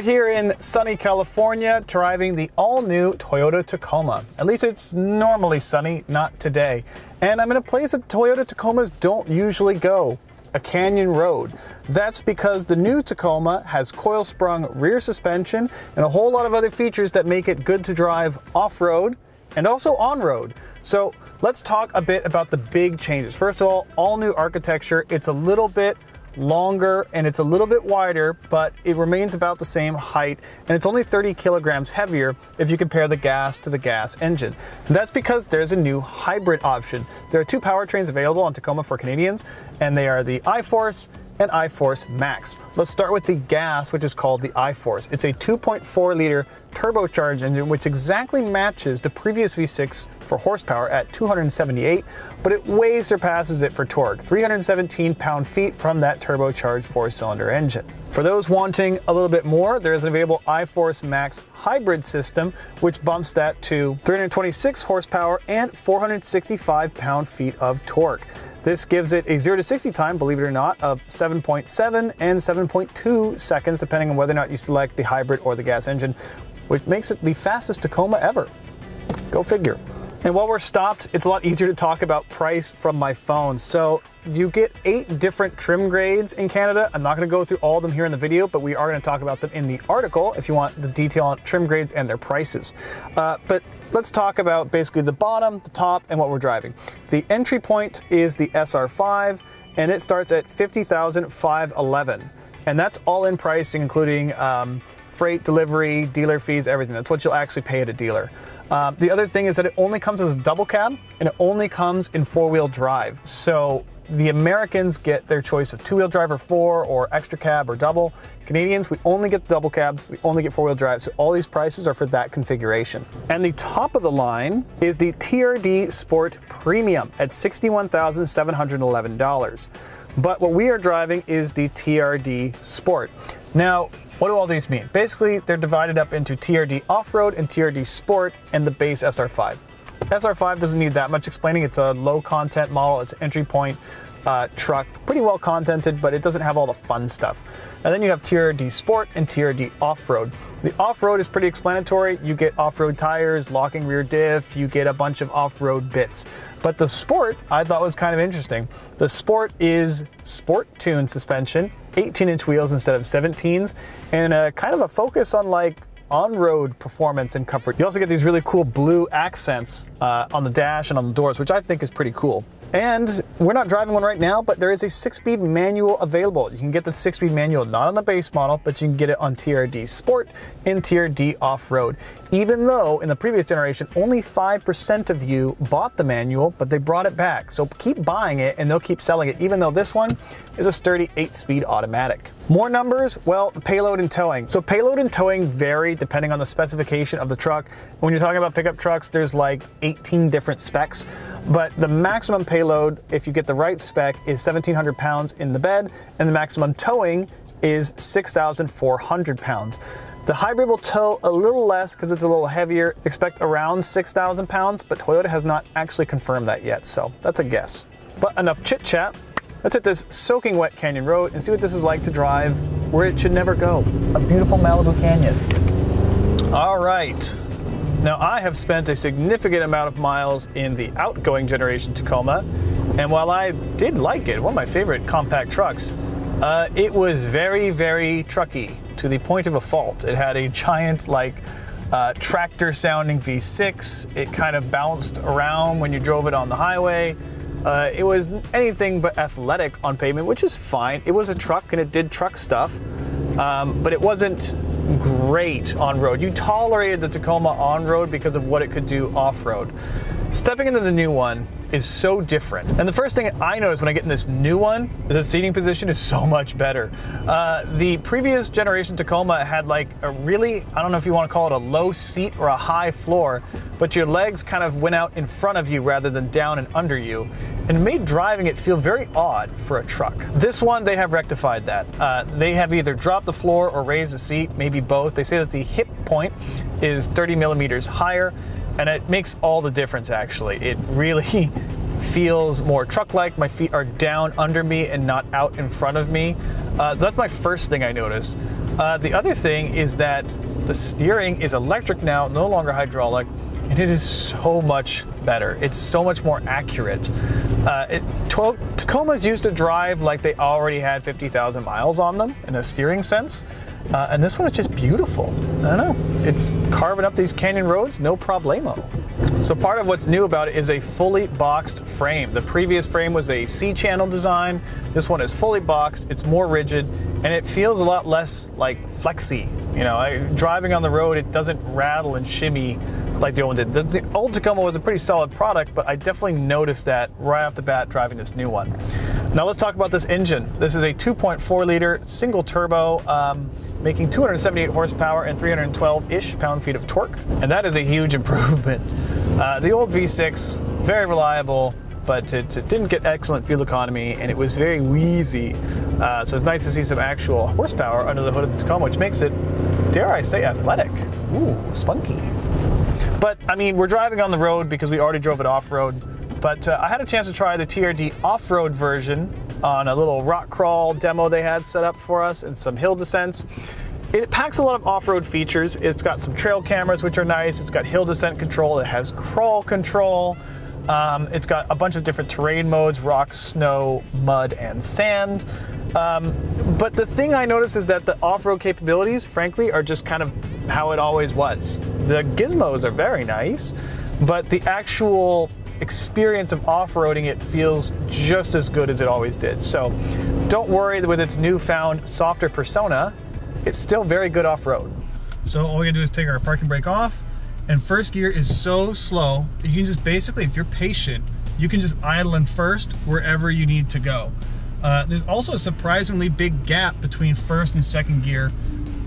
we're here in sunny California driving the all-new Toyota Tacoma. At least it's normally sunny, not today. And I'm in a place that Toyota Tacomas don't usually go, a canyon road. That's because the new Tacoma has coil-sprung rear suspension and a whole lot of other features that make it good to drive off-road and also on-road. So let's talk a bit about the big changes. First of all new architecture. It's a little bit longer and it's a little bit wider, but it remains about the same height, and it's only 30 kilograms heavier if you compare the gas to the gas engine. And that's because there's a new hybrid option. There are two powertrains available on Tacoma for Canadians, and they are the iForce and iForce Max. Let's start with the gas, which is called the iForce. It's a 2.4 liter turbocharged engine, which exactly matches the previous V6 for horsepower at 278, but it way surpasses it for torque, 317 pound-feet from that turbocharged 4-cylinder engine. For those wanting a little bit more, there is an available iForce Max hybrid system, which bumps that to 326 horsepower and 465 pound-feet of torque. This gives it a 0 to 60 time, believe it or not, of 7.7 and 7.2 seconds, depending on whether or not you select the hybrid or the gas engine, which makes it the fastest Tacoma ever. Go figure. And while we're stopped, it's a lot easier to talk about price from my phone. So you get 8 different trim grades in Canada. I'm not going to go through all of them here in the video, but we are going to talk about them in the article if you want the detail on trim grades and their prices. But let's talk about basically the bottom, the top, and what we're driving. The entry point is the SR5, and it starts at $50,511. And that's all in pricing, including freight, delivery, dealer fees, everything. That's what you'll actually pay at a dealer. The other thing is that it only comes as a double cab, and it only comes in 4-wheel drive. So the Americans get their choice of 2-wheel drive or 4, or extra cab or double. Canadians, we only get the double cabs, we only get 4-wheel drive. So all these prices are for that configuration. And the top of the line is the TRD Sport Premium at $61,711. But what we are driving is the TRD Sport. Now, what do all these mean? Basically, they're divided up into TRD Off-Road and TRD Sport and the base SR5. SR5 doesn't need that much explaining. It's a low content model. It's an entry point truck, pretty well contented, but it doesn't have all the fun stuff. And then you have TRD Sport and TRD Off-Road. The off-road is pretty explanatory. You get off-road tires, locking rear diff, you get a bunch of off-road bits. But the Sport, I thought, was kind of interesting. The Sport is sport tune suspension, 18-inch wheels instead of 17s, and kind of a focus on like on-road performance and comfort. You also get these really cool blue accents on the dash and on the doors, which I think is pretty cool. And we're not driving one right now, but there is a 6-speed manual available. You can get the 6-speed manual not on the base model, but you can get it on TRD Sport and TRD Off-Road. Even though in the previous generation, only 5% of you bought the manual, but they brought it back. So keep buying it and they'll keep selling it, even though this one is a sturdy 8-speed automatic. More numbers, well, the payload and towing. So payload and towing vary depending on the specification of the truck. When you're talking about pickup trucks, there's like 18 different specs, but the maximum payload, if you get the right spec, is 1,700 pounds in the bed, and the maximum towing is 6,400 pounds. The hybrid will tow a little less because it's a little heavier. Expect around 6,000 pounds, but Toyota has not actually confirmed that yet, so that's a guess. But enough chit chat. Let's hit this soaking wet canyon road and see what this is like to drive where it should never go, a beautiful Malibu canyon. All right. Now, I have spent a significant amount of miles in the outgoing generation Tacoma, and while I did like it, one of my favorite compact trucks, it was very, very trucky to the point of a fault. It had a giant, like, tractor sounding V6. It kind of bounced around when you drove it on the highway. It was anything but athletic on pavement, which is fine. It was a truck and it did truck stuff, but it wasn't great on road. You tolerated the Tacoma on road because of what it could do off road. Stepping into the new one is so different. And the first thing I noticed when I get in this new one is the seating position is so much better. The previous generation Tacoma had like a really, I don't know if you want to call it a low seat or a high floor, but your legs kind of went out in front of you rather than down and under you, and it made driving it feel very odd for a truck. This one, they have rectified that. They have either dropped the floor or raised the seat, maybe both. They say that the hip point is 30 millimeters higher, and it makes all the difference, actually. It really feels more truck-like. My feet are down under me and not out in front of me. So that's my first thing I noticed. The other thing is that the steering is electric now, no longer hydraulic, and it is so much better. It's so much more accurate. Tacomas used to drive like they already had 50,000 miles on them in a steering sense. And this one is just beautiful. I don't know, it's carving up these canyon roads, no problemo. So part of what's new about it is a fully boxed frame. The previous frame was a C-channel design. This one is fully boxed, it's more rigid, and it feels a lot less like flexy. You know, driving on the road, it doesn't rattle and shimmy like the old one did. The old Tacoma was a pretty solid product, but I definitely noticed that right off the bat driving this new one. Now let's talk about this engine. This is a 2.4 liter single turbo, making 278 horsepower and 312-ish pound-feet of torque. And that is a huge improvement. The old V6, very reliable, but it didn't get excellent fuel economy, and it was very wheezy. So it's nice to see some actual horsepower under the hood of the Tacoma, which makes it, dare I say, athletic. Ooh, spunky. But I mean, we're driving on the road because we already drove it off-road. But I had a chance to try the TRD off-road version on a little rock crawl demo they had set up for us and some hill descents. It packs a lot of off-road features. It's got some trail cameras, which are nice. It's got hill descent control. It has crawl control. It's got a bunch of different terrain modes: rock, snow, mud, and sand. But the thing I noticed is that the off-road capabilities, frankly, are just kind of how it always was. The gizmos are very nice, but the actual experience of off-roading it feels just as good as it always did. So don't worry that with its newfound softer persona, it's still very good off-road. So all we gotta do is take our parking brake off, and first gear is so slow, you can just basically, if you're patient, you can just idle in first wherever you need to go. There's also a surprisingly big gap between first and second gear.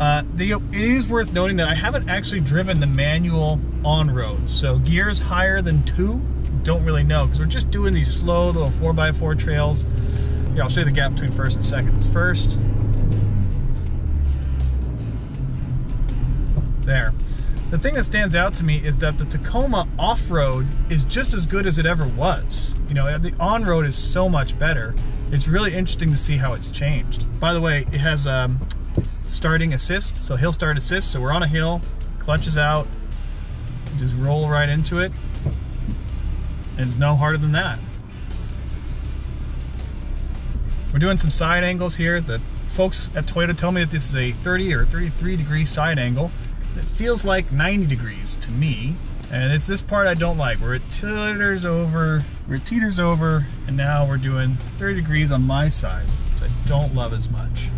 It is worth noting that I haven't actually driven the manual on-road, so gears higher than 2, don't really know, because we're just doing these slow little 4x4 trails. Yeah, I'll show you the gap between first and second. First, there. The thing that stands out to me is that the Tacoma off-road is just as good as it ever was. You know, the on-road is so much better. It's really interesting to see how it's changed. By the way, it has starting assist, so hill start assist. So we're on a hill, clutch is out, just roll right into it. And it's no harder than that. We're doing some side angles here. The folks at Toyota told me that this is a 30 or 33 degree side angle. It feels like 90 degrees to me. And it's this part I don't like, where it teeters over, and now we're doing 30 degrees on my side, which I don't love as much.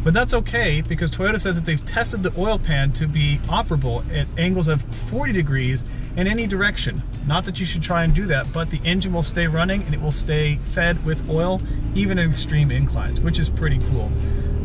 But that's okay, because Toyota says that they've tested the oil pan to be operable at angles of 40 degrees in any direction. Not that you should try and do that, but the engine will stay running and it will stay fed with oil, even in extreme inclines, which is pretty cool.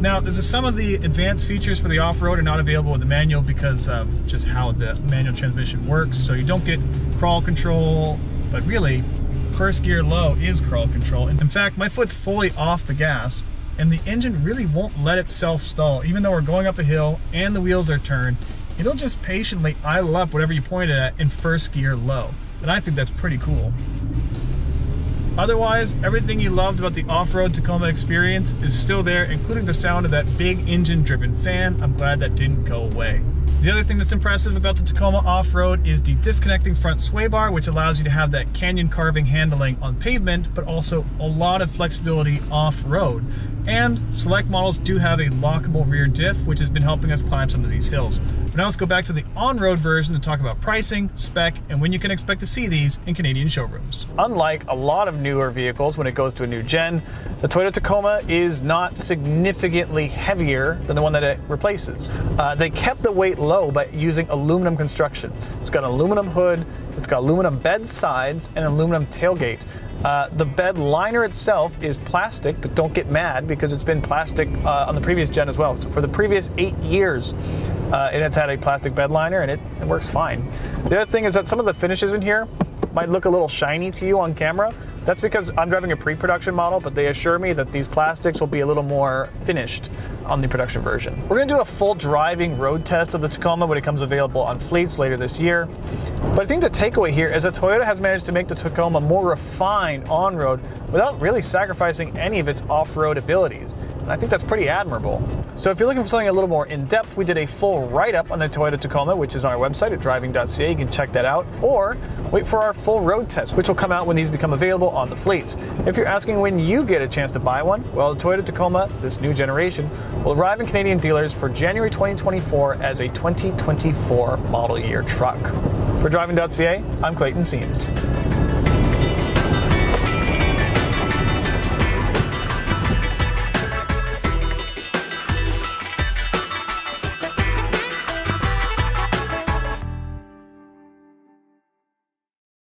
Now, some of the advanced features for the off-road are not available with the manual because of just how the manual transmission works. So you don't get crawl control, but really, first gear low is crawl control. And in fact, my foot's fully off the gas, and the engine really won't let itself stall. Even though we're going up a hill and the wheels are turned, it'll just patiently idle up whatever you point it at in first gear low. And I think that's pretty cool. Otherwise, everything you loved about the off-road Tacoma experience is still there, including the sound of that big engine-driven fan. I'm glad that didn't go away. The other thing that's impressive about the Tacoma off-road is the disconnecting front sway bar, which allows you to have that canyon carving handling on pavement, but also a lot of flexibility off-road. And select models do have a lockable rear diff, which has been helping us climb some of these hills. But now let's go back to the on-road version to talk about pricing, spec, and when you can expect to see these in Canadian showrooms. Unlike a lot of newer vehicles when it goes to a new gen, the Toyota Tacoma is not significantly heavier than the one that it replaces. They kept the weight low by using aluminum construction. It's got an aluminum hood, it's got aluminum bed sides, and aluminum tailgate. The bed liner itself is plastic, but don't get mad because it's been plastic on the previous gen as well. So for the previous 8 years, it has had a plastic bed liner, and it works fine. The other thing is that some of the finishes in here might look a little shiny to you on camera. That's because I'm driving a pre-production model, but they assure me that these plastics will be a little more finished on the production version. We're going to do a full driving road test of the Tacoma when it comes available on fleets later this year. But I think the takeaway here is that Toyota has managed to make the Tacoma more refined on-road without really sacrificing any of its off-road abilities. And I think that's pretty admirable. So if you're looking for something a little more in-depth, we did a full write-up on the Toyota Tacoma, which is on our website at Driving.ca. You can check that out. Or wait for our full road test, which will come out when these become available on the fleets. If you're asking when you get a chance to buy one, well, the Toyota Tacoma, this new generation, will arrive in Canadian dealers for January 2024 as a 2024 model year truck. For Driving.ca, I'm Clayton Seams.